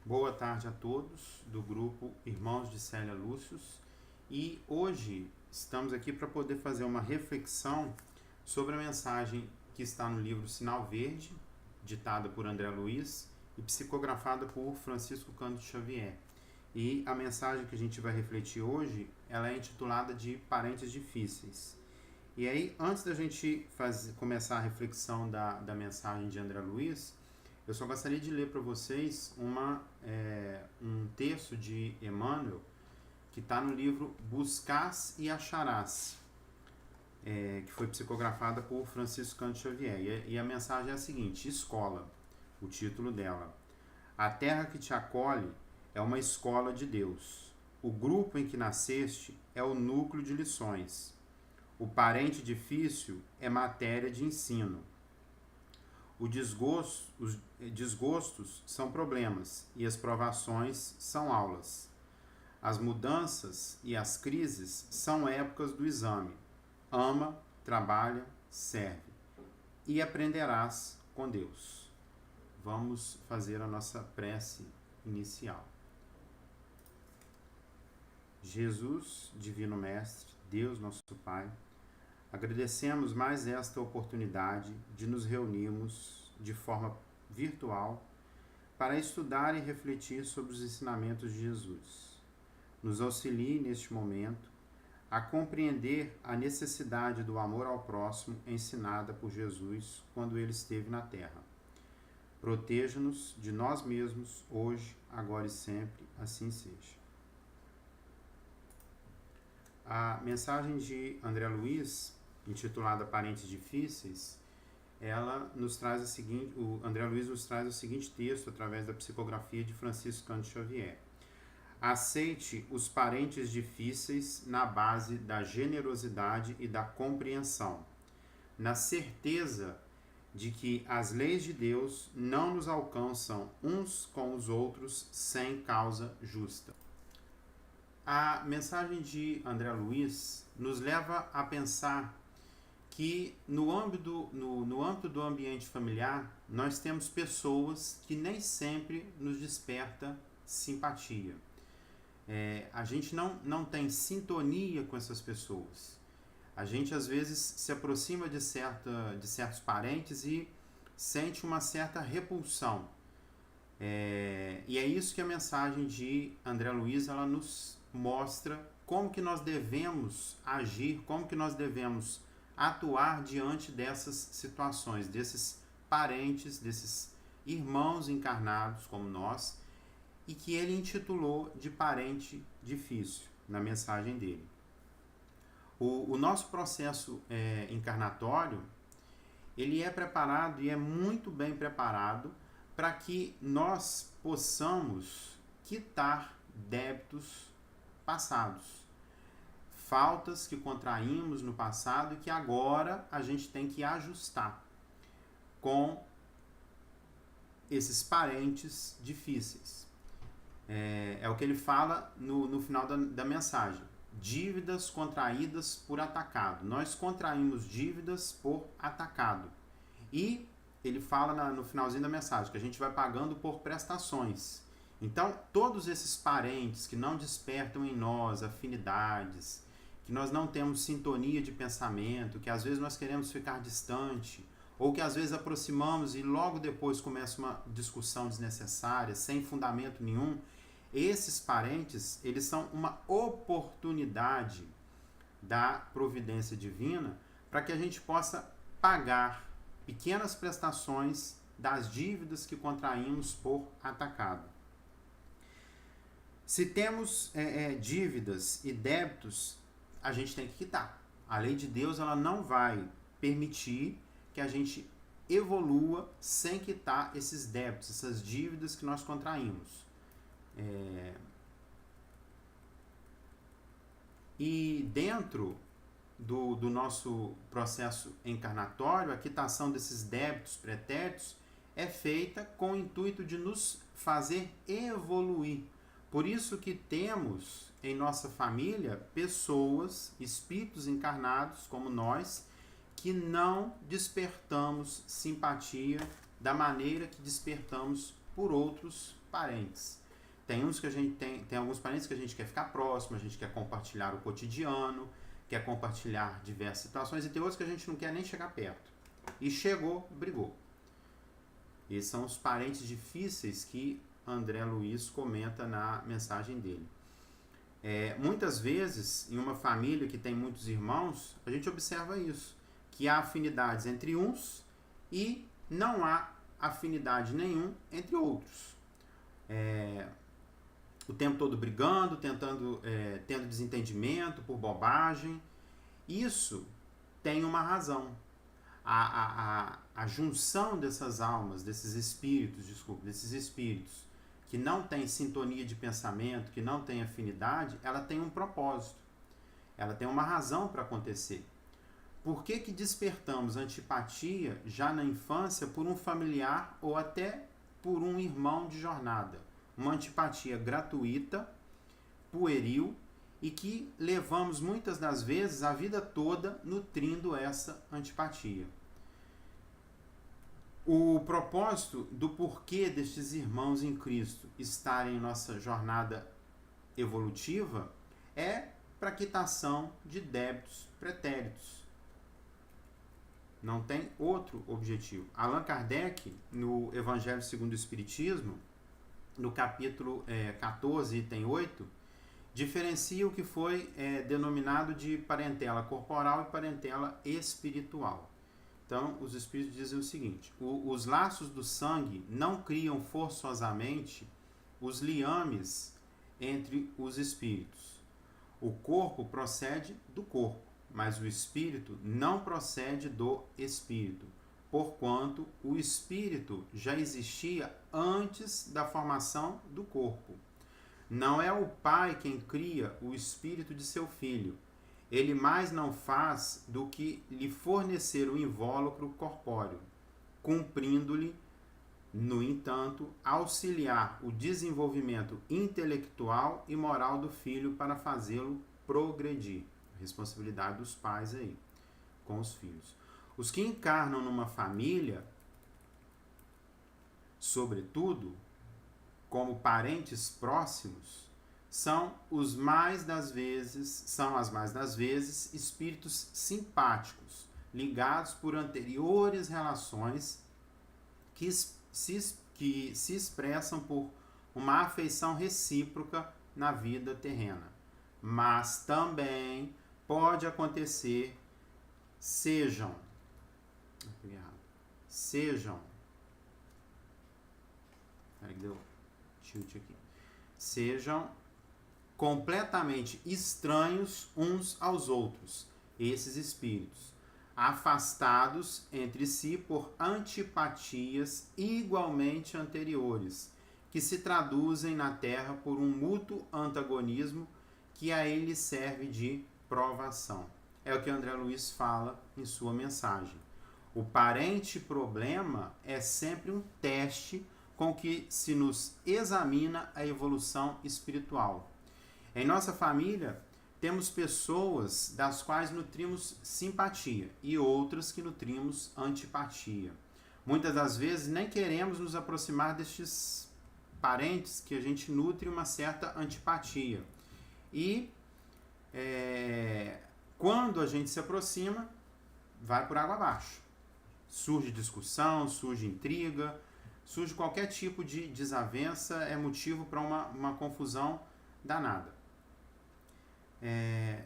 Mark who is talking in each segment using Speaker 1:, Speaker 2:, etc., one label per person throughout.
Speaker 1: Boa tarde a todos do grupo Irmãos de Célia Lúcius, e hoje estamos aqui para poder fazer uma reflexão sobre a mensagem que está no livro Sinal Verde, ditada por André Luiz e psicografada por Francisco Cândido Xavier. E a mensagem que a gente vai refletir hoje, ela é intitulada de Parentes Difíceis. E aí, antes da gente começar a reflexão da mensagem de André Luiz, eu só gostaria de ler para vocês um texto de Emmanuel, que está no livro Buscás e Acharás, que foi psicografada por Francisco Cândido Xavier. E a mensagem é a seguinte: Escola, o título dela. A terra que te acolhe é uma escola de Deus. O grupo em que nasceste é o núcleo de lições. O parente difícil é matéria de ensino. Os desgostos são problemas e as provações são aulas. As mudanças e as crises são épocas do exame. Ama, trabalha, serve e aprenderás com Deus. Vamos fazer a nossa prece inicial. Jesus, Divino Mestre, Deus nosso Pai, agradecemos mais esta oportunidade de nos reunirmos de forma virtual para estudar e refletir sobre os ensinamentos de Jesus. Nos auxilie neste momento a compreender a necessidade do amor ao próximo ensinada por Jesus quando ele esteve na Terra. Proteja-nos de nós mesmos hoje, agora e sempre, assim seja. A mensagem de André Luiz, intitulada Parentes Difíceis, ela nos traz o André Luiz nos traz o seguinte texto através da psicografia de Francisco Cândido Xavier. Aceite os parentes difíceis na base da generosidade e da compreensão, na certeza de que as leis de Deus não nos alcançam uns com os outros sem causa justa. A mensagem de André Luiz nos leva a pensar que no âmbito do ambiente familiar, nós temos pessoas que nem sempre nos desperta simpatia. A gente não tem sintonia com essas pessoas. A gente, às vezes, se aproxima de certos parentes e sente uma certa repulsão. E é isso que a mensagem de André Luiz ela nos mostra, como que nós devemos agir, como que nós devemos atuar diante dessas situações, desses parentes, desses irmãos encarnados como nós, e que ele intitulou de parente difícil na mensagem dele. O nosso processo encarnatório, ele é preparado e é muito bem preparado para que nós possamos quitar débitos passados, faltas que contraímos no passado e que agora a gente tem que ajustar com esses parentes difíceis. É o que ele fala no final da mensagem. Dívidas contraídas por atacado. Nós contraímos dívidas por atacado. E ele fala no finalzinho da mensagem que a gente vai pagando por prestações. Então, todos esses parentes que não despertam em nós afinidades, que nós não temos sintonia de pensamento, que às vezes nós queremos ficar distante, ou que às vezes aproximamos e logo depois começa uma discussão desnecessária, sem fundamento nenhum, esses parentes, eles são uma oportunidade da providência divina para que a gente possa pagar pequenas prestações das dívidas que contraímos por atacado. Se temos dívidas e débitos, a gente tem que quitar. A lei de Deus ela não vai permitir que a gente evolua sem quitar esses débitos, essas dívidas que nós contraímos. E dentro do nosso processo encarnatório, a quitação desses débitos pretéritos é feita com o intuito de nos fazer evoluir. Por isso que temos em nossa família pessoas, espíritos encarnados como nós, que não despertamos simpatia da maneira que despertamos por outros parentes. Tem alguns parentes que a gente quer ficar próximo, a gente quer compartilhar o cotidiano, quer compartilhar diversas situações, e tem outros que a gente não quer nem chegar perto. E chegou, brigou. Esses são os parentes difíceis que André Luiz comenta na mensagem dele. Muitas vezes, em uma família que tem muitos irmãos, a gente observa isso, que há afinidades entre uns e não há afinidade nenhum entre outros. O tempo todo brigando, tendo desentendimento por bobagem. Isso tem uma razão. A junção dessas almas, desses espíritos que não têm sintonia de pensamento, que não têm afinidade, ela tem um propósito. Ela tem uma razão para acontecer. Por que despertamos antipatia já na infância por um familiar ou até por um irmão de jornada? Uma antipatia gratuita, pueril, e que levamos muitas das vezes a vida toda nutrindo essa antipatia. O propósito do porquê destes irmãos em Cristo estarem em nossa jornada evolutiva é para quitação de débitos pretéritos. Não tem outro objetivo. Allan Kardec, no Evangelho segundo o Espiritismo, no capítulo 14, item 8, diferencia o que foi denominado de parentela corporal e parentela espiritual. Então, os espíritos dizem o seguinte: os laços do sangue não criam forçosamente os liames entre os espíritos. O corpo procede do corpo, mas o espírito não procede do espírito, porquanto o espírito já existia antes da formação do corpo. Não é o pai quem cria o espírito de seu filho. Ele mais não faz do que lhe fornecer o invólucro corpóreo, cumprindo-lhe, no entanto, auxiliar o desenvolvimento intelectual e moral do filho para fazê-lo progredir. Responsabilidade dos pais aí, com os filhos. Os que encarnam numa família, sobretudo, como parentes próximos, são as mais das vezes espíritos simpáticos, ligados por anteriores relações que se expressam por uma afeição recíproca na vida terrena. Mas também pode acontecer sejam completamente estranhos uns aos outros, esses espíritos, afastados entre si por antipatias igualmente anteriores, que se traduzem na Terra por um mútuo antagonismo que a ele serve de provação. É o que André Luiz fala em sua mensagem. O parente problema é sempre um teste com que se nos examina a evolução espiritual. Em nossa família, temos pessoas das quais nutrimos simpatia e outras que nutrimos antipatia. Muitas das vezes nem queremos nos aproximar destes parentes que a gente nutre uma certa antipatia. E quando a gente se aproxima, vai por água abaixo. Surge discussão, surge intriga, surge qualquer tipo de desavença, é motivo para uma confusão danada.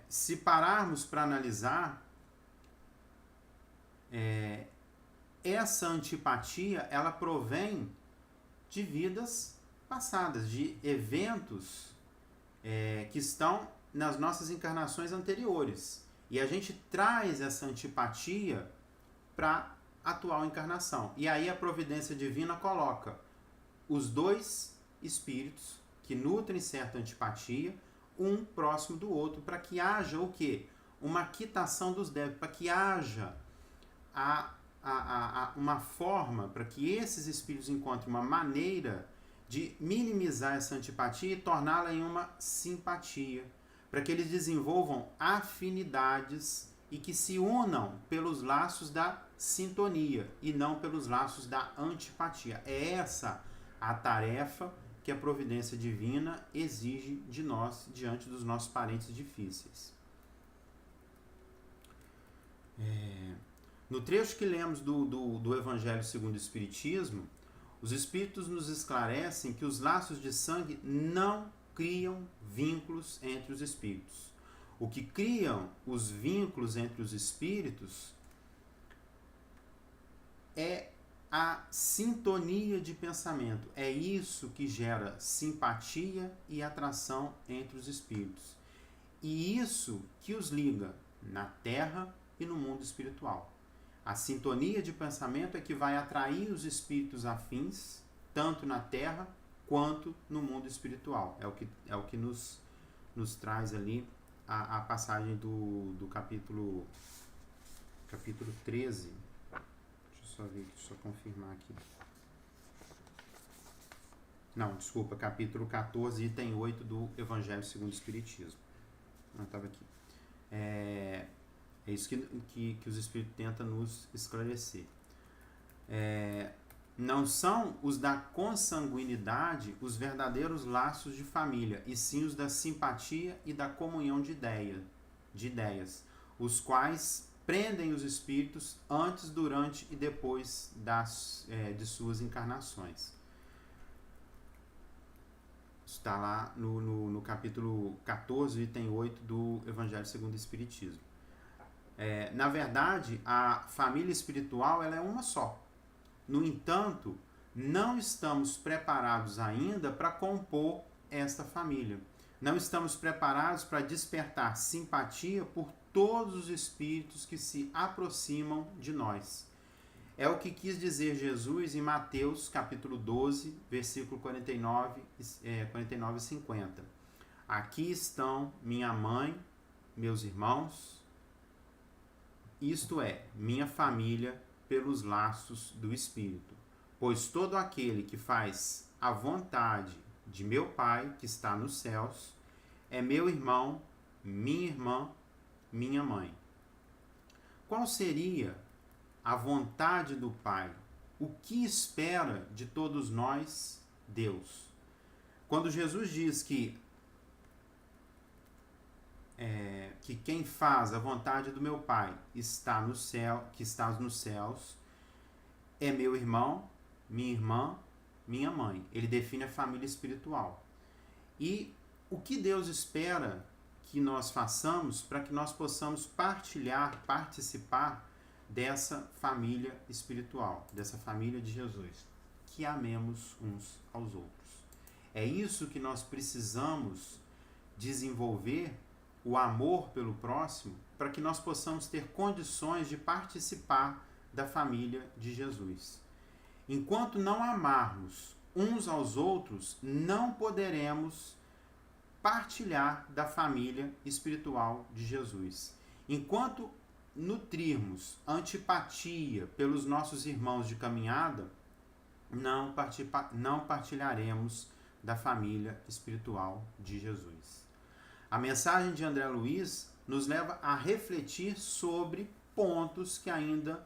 Speaker 1: Se pararmos para analisar, essa antipatia, ela provém de vidas passadas, de eventos que estão nas nossas encarnações anteriores. E a gente traz essa antipatia para a atual encarnação. E aí a providência divina coloca os dois espíritos que nutrem certa antipatia, um próximo do outro, para que haja o quê? Uma quitação dos débitos, para que haja uma forma, para que esses espíritos encontrem uma maneira de minimizar essa antipatia e torná-la em uma simpatia, para que eles desenvolvam afinidades e que se unam pelos laços da sintonia e não pelos laços da antipatia. É essa a tarefa que a providência divina exige de nós diante dos nossos parentes difíceis. No trecho que lemos do Evangelho segundo o Espiritismo, os Espíritos nos esclarecem que os laços de sangue não criam vínculos entre os espíritos. O que criam os vínculos entre os espíritos é a sintonia de pensamento. É isso que gera simpatia e atração entre os espíritos. E isso que os liga na Terra e no mundo espiritual. A sintonia de pensamento é que vai atrair os espíritos afins, tanto na Terra quanto no mundo espiritual. É o que nos traz ali a passagem do capítulo 13. Deixa eu só confirmar aqui. Não, desculpa, capítulo 14, item 8 do Evangelho segundo o Espiritismo. Não, estava aqui. É isso que os Espíritos tentam nos esclarecer. Não são os da consanguinidade os verdadeiros laços de família, e sim os da simpatia e da comunhão de ideias, os quais prendem os espíritos antes, durante e depois de suas encarnações. Está lá no capítulo 14, item 8 do Evangelho segundo o Espiritismo. Na verdade, a família espiritual ela é uma só. No entanto, não estamos preparados ainda para compor esta família. Não estamos preparados para despertar simpatia por todos os espíritos que se aproximam de nós. É o que quis dizer Jesus em Mateus, capítulo 12, versículo 49 e 50. Aqui estão minha mãe, meus irmãos, isto é, minha família, pelos laços do Espírito. Pois todo aquele que faz a vontade de meu Pai, que está nos céus, é meu irmão, minha irmã, minha mãe. Qual seria a vontade do Pai? O que espera de todos nós, Deus? Quando Jesus diz que quem faz a vontade do meu Pai está no céu, que está nos céus, é meu irmão, minha irmã, minha mãe. Ele define a família espiritual. E o que Deus espera que nós façamos para que nós possamos participar dessa família espiritual, dessa família de Jesus? Que amemos uns aos outros. É isso que nós precisamos desenvolver, o amor pelo próximo, para que nós possamos ter condições de participar da família de Jesus. Enquanto não amarmos uns aos outros, não poderemos partilhar da família espiritual de Jesus. Enquanto nutrirmos antipatia pelos nossos irmãos de caminhada, não partilharemos da família espiritual de Jesus. A mensagem de André Luiz nos leva a refletir sobre pontos que ainda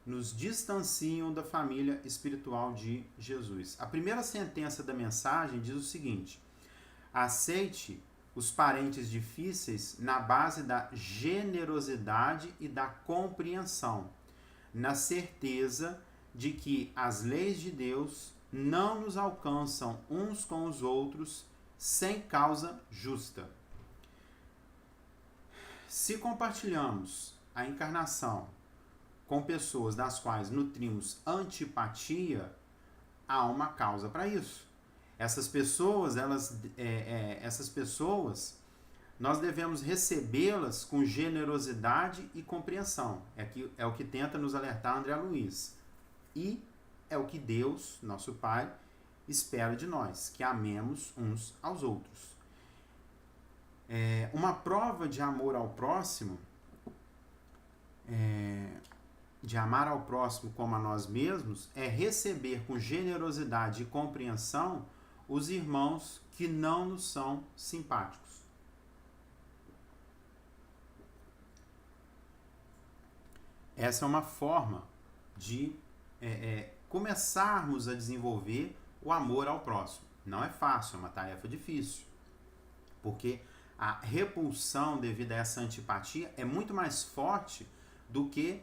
Speaker 1: nos distanciam da família espiritual de Jesus. A primeira sentença da mensagem diz o seguinte: aceite os parentes difíceis na base da generosidade e da compreensão, na certeza de que as leis de Deus não nos alcançam uns com os outros sem causa justa. Se compartilhamos a encarnação com pessoas das quais nutrimos antipatia, há uma causa para isso. Essas pessoas, nós devemos recebê-las com generosidade e compreensão. É o que tenta nos alertar André Luiz. E é o que Deus, nosso Pai, espera de nós, que amemos uns aos outros. Uma prova de amor ao próximo, de amar ao próximo como a nós mesmos, é receber com generosidade e compreensão os irmãos que não nos são simpáticos. Essa é uma forma de começarmos a desenvolver o amor ao próximo. Não é fácil, é uma tarefa difícil, porque a repulsão devido a essa antipatia é muito mais forte do que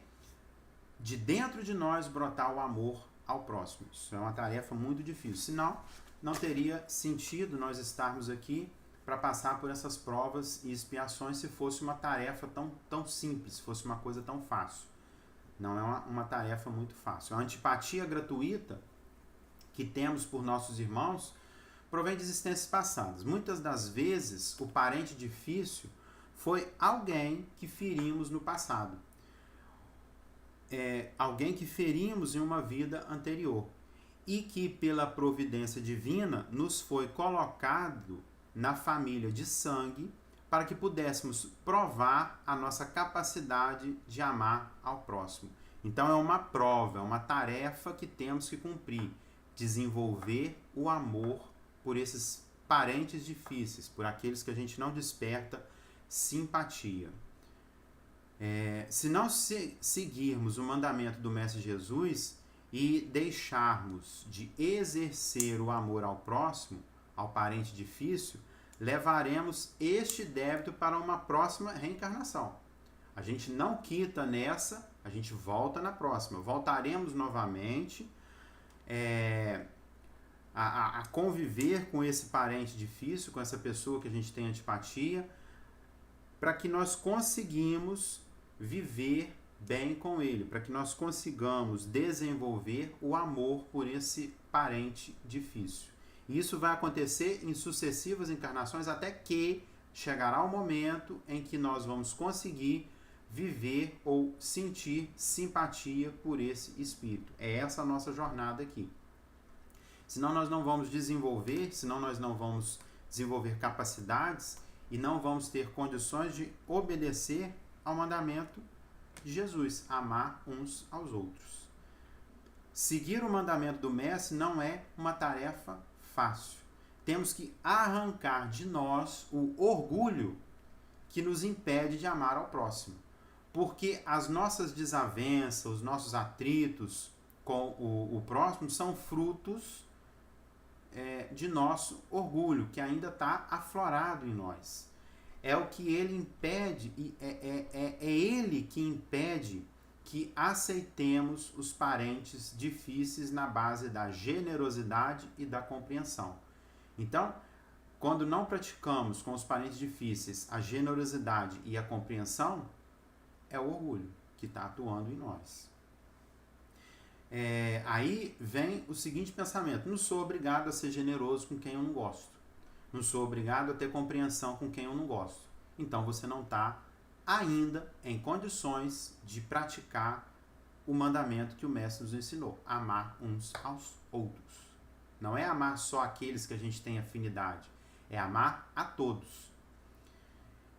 Speaker 1: de dentro de nós brotar o amor ao próximo. Isso é uma tarefa muito difícil, senão não teria sentido nós estarmos aqui para passar por essas provas e expiações se fosse uma tarefa tão simples, se fosse uma coisa tão fácil. Não é uma tarefa muito fácil. A antipatia gratuita que temos por nossos irmãos provém de existências passadas. Muitas das vezes, o parente difícil foi alguém que ferimos no passado. Alguém que ferimos em uma vida anterior. E que, pela providência divina, nos foi colocado na família de sangue para que pudéssemos provar a nossa capacidade de amar ao próximo. Então é uma prova, é uma tarefa que temos que cumprir. Desenvolver o amor por esses parentes difíceis, por aqueles que a gente não desperta simpatia. Se não seguirmos o mandamento do Mestre Jesus e deixarmos de exercer o amor ao próximo, ao parente difícil, levaremos este débito para uma próxima reencarnação. A gente não quita nessa, a gente volta na próxima. Voltaremos novamente a conviver com esse parente difícil, com essa pessoa que a gente tem antipatia, para que nós conseguimos viver bem com ele, para que nós consigamos desenvolver o amor por esse parente difícil. E isso vai acontecer em sucessivas encarnações até que chegará o momento em que nós vamos conseguir viver ou sentir simpatia por esse espírito. É essa a nossa jornada aqui. Senão nós não vamos desenvolver, senão nós não vamos desenvolver capacidades e não vamos ter condições de obedecer ao mandamento de Jesus, amar uns aos outros. Seguir o mandamento do Mestre não é uma tarefa fácil. Temos que arrancar de nós o orgulho que nos impede de amar ao próximo. Porque as nossas desavenças, os nossos atritos com o próximo são frutos de nosso orgulho, que ainda está aflorado em nós. É o que ele impede, é ele que impede que aceitemos os parentes difíceis na base da generosidade e da compreensão. Então, quando não praticamos com os parentes difíceis a generosidade e a compreensão, é o orgulho que está atuando em nós. Aí vem o seguinte pensamento: não sou obrigado a ser generoso com quem eu não gosto. Não sou obrigado a ter compreensão com quem eu não gosto. Então você não está ainda em condições de praticar o mandamento que o Mestre nos ensinou: amar uns aos outros. Não é amar só aqueles que a gente tem afinidade, é amar a todos.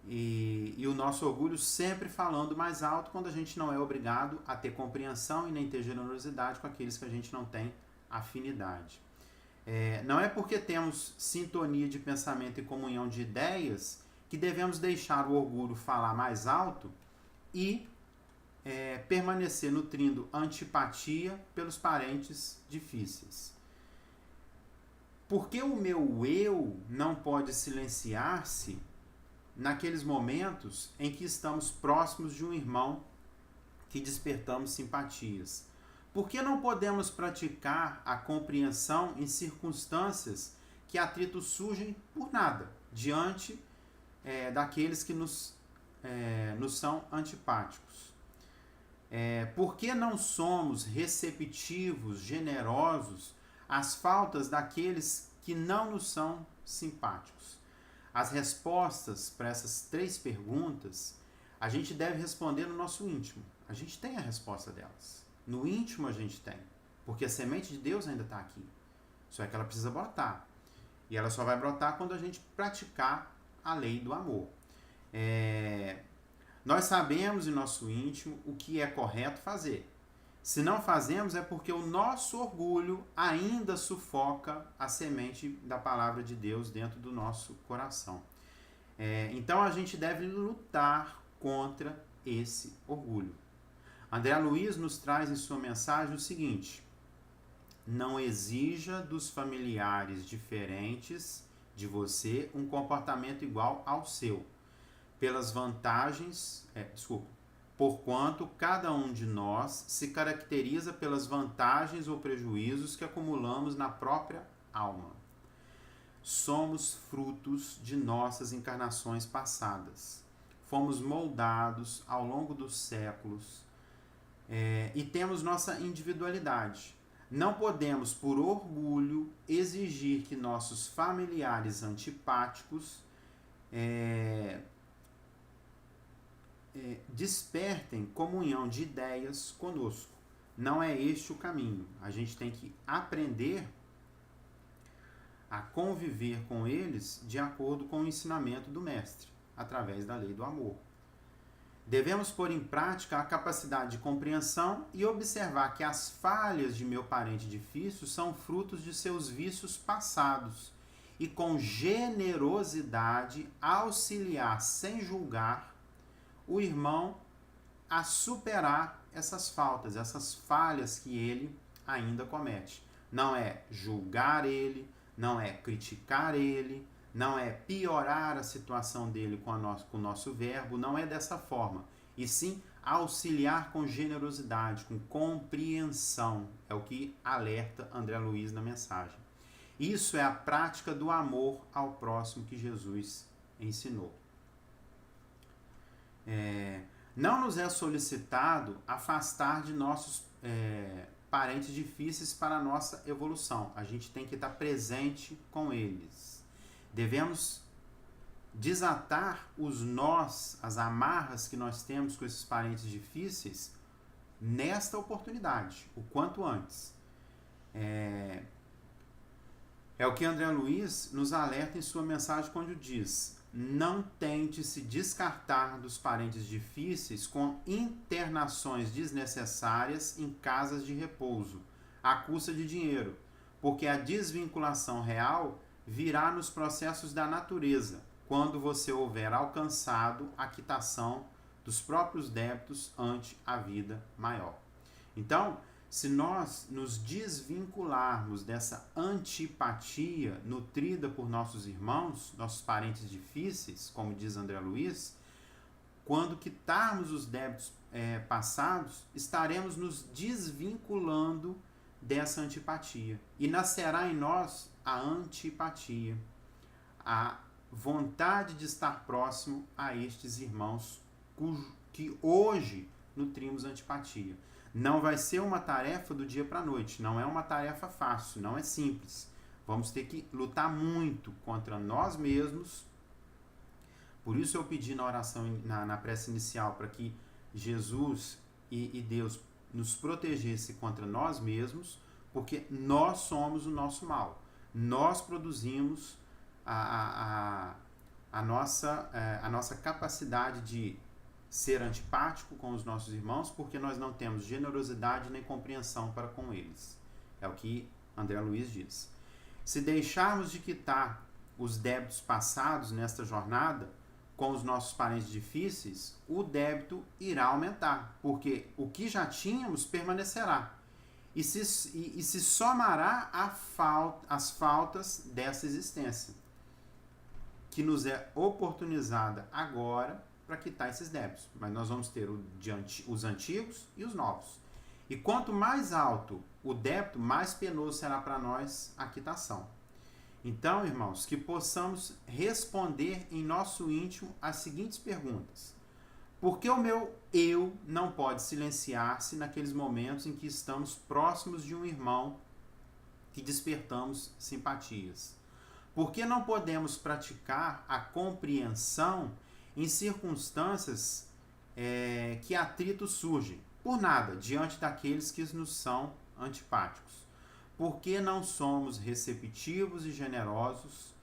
Speaker 1: E o nosso orgulho sempre falando mais alto quando a gente não é obrigado a ter compreensão e nem ter generosidade com aqueles que a gente não tem afinidade. Não é porque temos sintonia de pensamento e comunhão de ideias que devemos deixar o orgulho falar mais alto e permanecer nutrindo antipatia pelos parentes difíceis. Porque o meu eu não pode silenciar-se naqueles momentos em que estamos próximos de um irmão que despertamos simpatias? Por que não podemos praticar a compreensão em circunstâncias que atritos surgem por nada, diante daqueles que nos são antipáticos? Por que não somos receptivos, generosos às faltas daqueles que não nos são simpáticos? As respostas para essas 3 perguntas, a gente deve responder no nosso íntimo. A gente tem a resposta delas. No íntimo a gente tem. Porque a semente de Deus ainda está aqui. Só é que ela precisa brotar. E ela só vai brotar quando a gente praticar a lei do amor. Nós sabemos em nosso íntimo o que é correto fazer. Se não fazemos, é porque o nosso orgulho ainda sufoca a semente da palavra de Deus dentro do nosso coração. Então a gente deve lutar contra esse orgulho. André Luiz nos traz em sua mensagem o seguinte: Não exija dos familiares diferentes de você um comportamento igual ao seu, porquanto cada um de nós se caracteriza pelas vantagens ou prejuízos que acumulamos na própria alma. Somos frutos de nossas encarnações passadas. Fomos moldados ao longo dos séculos e temos nossa individualidade. Não podemos, por orgulho, exigir que nossos familiares antipáticos despertem comunhão de ideias conosco. Não é este o caminho. A gente tem que aprender a conviver com eles de acordo com o ensinamento do Mestre, através da lei do amor. Devemos pôr em prática a capacidade de compreensão e observar que as falhas de meu parente difícil são frutos de seus vícios passados e com generosidade auxiliar sem julgar o irmão a superar essas falhas que ele ainda comete. Não é julgar ele, não é criticar ele, não é piorar a situação dele com o nosso verbo, não é dessa forma. E sim auxiliar com generosidade, com compreensão. É o que alerta André Luiz na mensagem. Isso é a prática do amor ao próximo que Jesus ensinou. Não nos é solicitado afastar de nossos parentes difíceis para a nossa evolução. A gente tem que estar presente com eles. Devemos desatar os nós, as amarras que nós temos com esses parentes difíceis nesta oportunidade, o quanto antes. É o que André Luiz nos alerta em sua mensagem quando diz: não tente se descartar dos parentes difíceis com internações desnecessárias em casas de repouso, à custa de dinheiro, porque a desvinculação real virá nos processos da natureza, quando você houver alcançado a quitação dos próprios débitos ante a vida maior. Então, se nós nos desvincularmos dessa antipatia nutrida por nossos irmãos, nossos parentes difíceis, como diz André Luiz, quando quitarmos os débitos passados, estaremos nos desvinculando dessa antipatia. E nascerá em nós a antipatia, a vontade de estar próximo a estes irmãos que hoje nutrimos antipatia. Não vai ser uma tarefa do dia para a noite, não é uma tarefa fácil, não é simples. Vamos ter que lutar muito contra nós mesmos. Por isso eu pedi na oração, na prece inicial, para que Jesus e Deus nos protegesse contra nós mesmos, porque nós somos o nosso mal. Nós produzimos a nossa capacidade de ser antipático com os nossos irmãos, porque nós não temos generosidade nem compreensão para com eles. É o que André Luiz diz. Se deixarmos de quitar os débitos passados nesta jornada com os nossos parentes difíceis, o débito irá aumentar, porque o que já tínhamos permanecerá. E se somará as faltas dessa existência, que nos é oportunizada agora para quitar esses débitos. Mas nós vamos ter os antigos e os novos. E quanto mais alto o débito, mais penoso será para nós a quitação. Então, irmãos, que possamos responder em nosso íntimo as seguintes perguntas. Por que o meu eu não pode silenciar-se naqueles momentos em que estamos próximos de um irmão que despertamos simpatias? Por que não podemos praticar a compreensão em circunstâncias que atritos surgem? Por nada, diante daqueles que nos são antipáticos. Por que não somos receptivos e generosos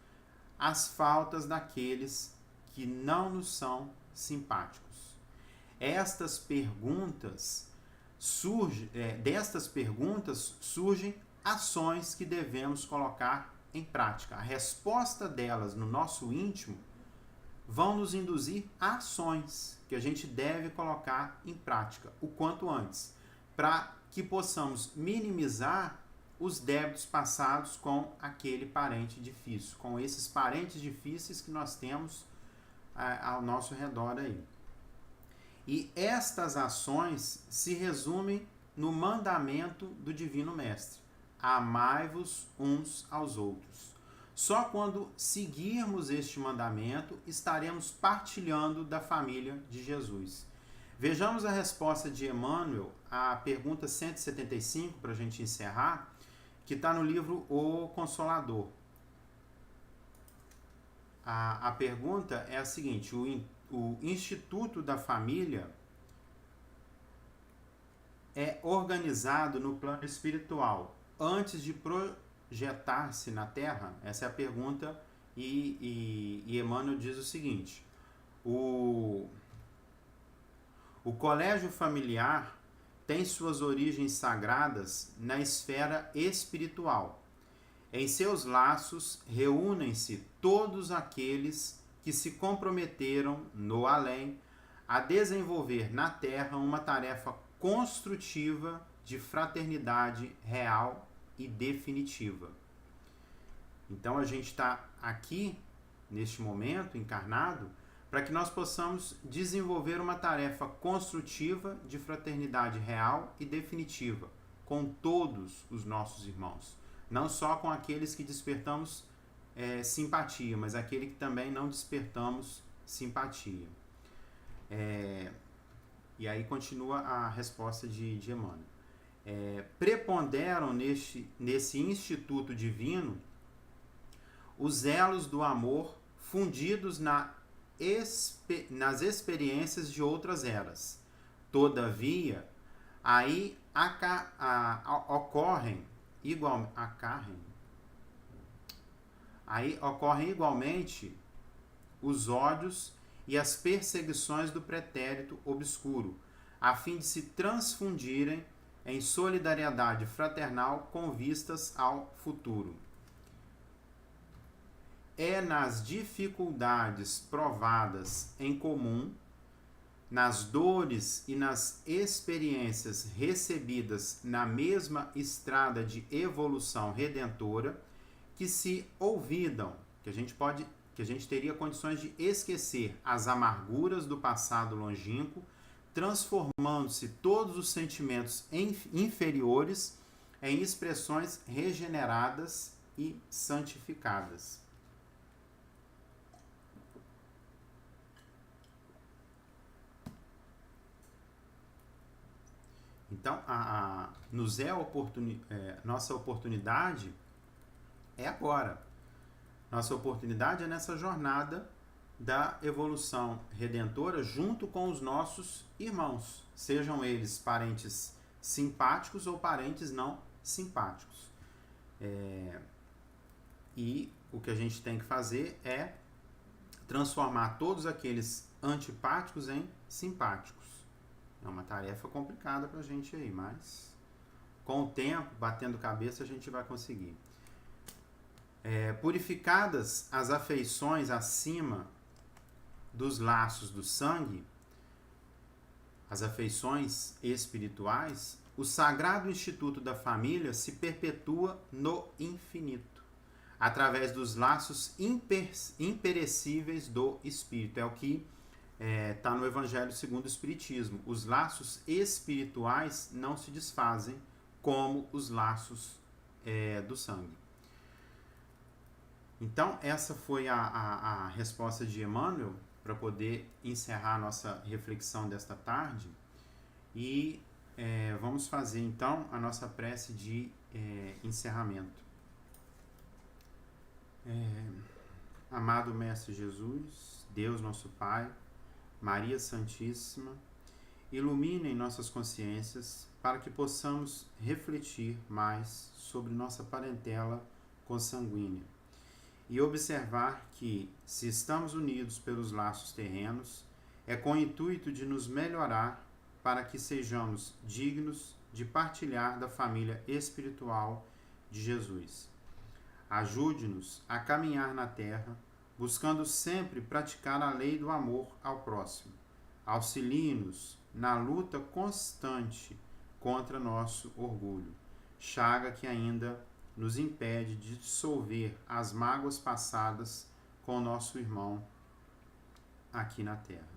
Speaker 1: às faltas daqueles que não nos são simpáticos? Destas perguntas surgem ações que devemos colocar em prática. A resposta delas no nosso íntimo vão nos induzir a ações que a gente deve colocar em prática o quanto antes, para que possamos minimizar os débitos passados com aquele parente difícil, com esses parentes difíceis que nós temos ao nosso redor aí. E estas ações se resumem no mandamento do Divino Mestre: amai-vos uns aos outros. Só quando seguirmos este mandamento estaremos partilhando da família de Jesus. Vejamos a resposta de Emmanuel à pergunta 175, para a gente encerrar, que está no livro O Consolador. A pergunta é a seguinte: o Instituto da Família é organizado no plano espiritual antes de projetar-se na Terra? Essa é a pergunta, e Emmanuel diz o seguinte: o colégio familiar tem suas origens sagradas na esfera espiritual. Em seus laços reúnem-se todos aqueles que se comprometeram no além a desenvolver na Terra uma tarefa construtiva de fraternidade real e definitiva. Então a gente está aqui, neste momento, encarnado, para que nós possamos desenvolver uma tarefa construtiva de fraternidade real e definitiva com todos os nossos irmãos. Não só com aqueles que despertamos simpatia, mas aquele que também não despertamos simpatia. E aí continua a resposta de Emmanuel. Preponderam nesse instituto divino os elos do amor fundidos nas experiências de outras eras. Todavia, aí ocorrem igualmente os ódios e as perseguições do pretérito obscuro, a fim de se transfundirem em solidariedade fraternal com vistas ao futuro. É nas dificuldades provadas em comum, nas dores e nas experiências recebidas na mesma estrada de evolução redentora, que se olvidam, que a gente teria condições de esquecer as amarguras do passado longínquo, transformando-se todos os sentimentos inferiores em expressões regeneradas e santificadas. Então, nossa oportunidade é agora. Nossa oportunidade é nessa jornada da evolução redentora junto com os nossos irmãos, sejam eles parentes simpáticos ou parentes não simpáticos. E o que a gente tem que fazer é transformar todos aqueles antipáticos em simpáticos. É uma tarefa complicada para a gente aí, mas com o tempo, batendo cabeça, a gente vai conseguir. Purificadas as afeições acima dos laços do sangue, as afeições espirituais, o Sagrado Instituto da Família se perpetua no infinito, através dos laços imperecíveis do Espírito. É o que está no Evangelho segundo o Espiritismo. Os laços espirituais não se desfazem como os laços do sangue. Então, essa foi a resposta de Emmanuel para poder encerrar a nossa reflexão desta tarde. E vamos fazer, então, a nossa prece de encerramento. Amado Mestre Jesus, Deus nosso Pai, Maria Santíssima, iluminem nossas consciências para que possamos refletir mais sobre nossa parentela consanguínea e observar que, se estamos unidos pelos laços terrenos, é com o intuito de nos melhorar para que sejamos dignos de partilhar da família espiritual de Jesus. Ajude-nos a caminhar na terra, buscando sempre praticar a lei do amor ao próximo. Auxilie-nos na luta constante contra nosso orgulho. chaga que ainda nos impede de dissolver as mágoas passadas com o nosso irmão aqui na Terra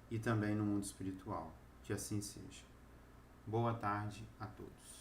Speaker 1: e também no mundo espiritual. Que assim seja. Boa tarde a todos.